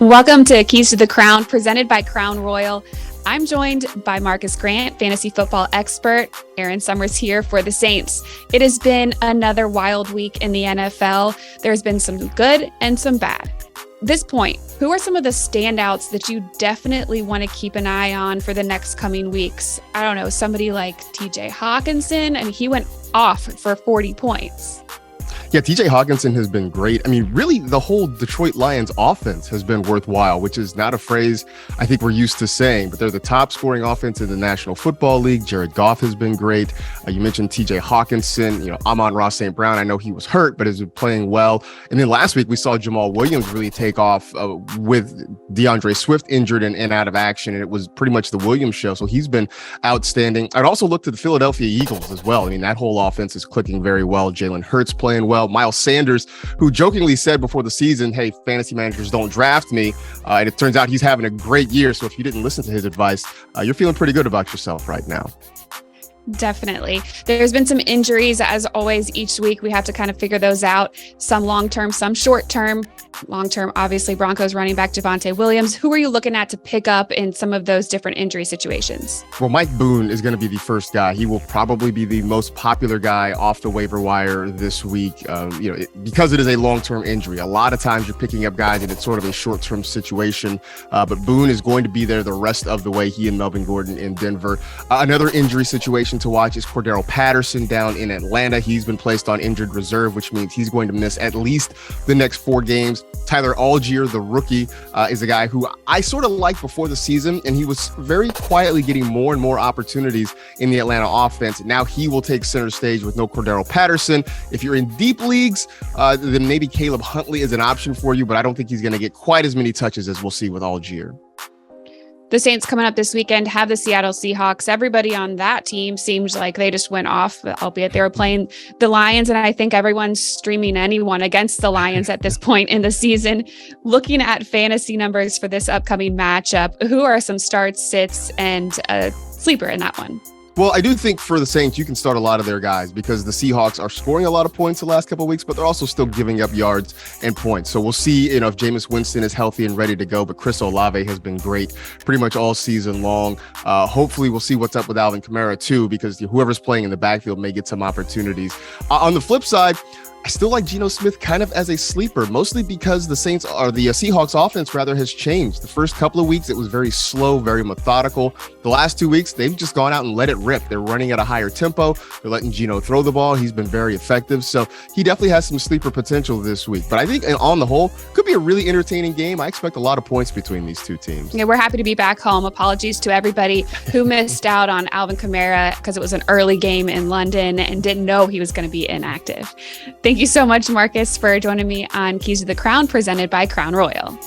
Welcome to Keys to the Crown, presented by Crown Royal. I'm joined by Marcas Grant, fantasy football expert. Erin Summers here for the Saints. It has been another wild week in the NFL. There's been some good and some bad. At this point, who are some of the standouts that you definitely want to keep an eye on for the next coming weeks? I don't know, somebody like TJ Hawkinson, and he went off for 40 points. Yeah, TJ Hawkinson has been great. I mean, really, the whole Detroit Lions offense has been worthwhile, which is not a phrase I think we're used to saying, but they're the top scoring offense in the National Football League. Jared Goff has been great. You mentioned TJ Hawkinson, Amon-Ra St. Brown. I know he was hurt, but has been playing well. And then last week we saw Jamal Williams really take off with DeAndre Swift injured and out of action. And it was pretty much the Williams show. So he's been outstanding. I'd also look to the Philadelphia Eagles as well. I mean, that whole offense is clicking very well. Jalen Hurts playing well. Miles Sanders, who jokingly said before the season, hey, fantasy managers don't draft me. And it turns out he's having a great year. So if you didn't listen to his advice, you're feeling pretty good about yourself right now. Definitely. There's been some injuries, as always, each week. We have to kind of figure those out. Some long-term, some short-term. Long-term, obviously, Broncos running back Devonte Williams. Who are you looking at to pick up in some of those different injury situations? Well, Mike Boone is going to be the first guy. He will probably be the most popular guy off the waiver wire this week, because it is a long-term injury. A lot of times you're picking up guys and it's sort of a short-term situation, but Boone is going to be there the rest of the way, he and Melvin Gordon in Denver. Another injury situation to watch is Cordarrell Patterson down in Atlanta. He's been placed on injured reserve, which means he's going to miss at least the next 4 games. Tyler Algier, the rookie, is a guy who I sort of liked before the season, and he was very quietly getting more and more opportunities in the Atlanta offense. Now he will take center stage with no Cordarrell Patterson. If you're in deep leagues, then maybe Caleb Huntley is an option for you, but I don't think he's going to get quite as many touches as we'll see with Algier. The Saints coming up this weekend have the Seattle Seahawks. Everybody on that team seems like they just went off, albeit they were playing the Lions. And I think everyone's streaming anyone against the Lions at this point in the season. Looking at fantasy numbers for this upcoming matchup, who are some starts, sits, and a sleeper in that one? Well, I do think for the Saints, you can start a lot of their guys because the Seahawks are scoring a lot of points the last couple of weeks, but they're also still giving up yards and points. So we'll see, if Jameis Winston is healthy and ready to go, but Chris Olave has been great pretty much all season long. Hopefully we'll see what's up with Alvin Kamara too, because whoever's playing in the backfield may get some opportunities. On the flip side, I still like Geno Smith kind of as a sleeper, mostly because the Seahawks offense rather has changed. The first couple of weeks, it was very slow, very methodical. The last 2 weeks, they've just gone out and let it rip. They're running at a higher tempo. They're letting Geno throw the ball. He's been very effective. So he definitely has some sleeper potential this week. But I think on the whole, could be a really entertaining game. I expect a lot of points between these two teams. Yeah, we're happy to be back home. Apologies to everybody who missed out on Alvin Kamara because it was an early game in London and didn't know he was going to be inactive. Thank you so much, Marcas, for joining me on Keys to the Crown, presented by Crown Royal.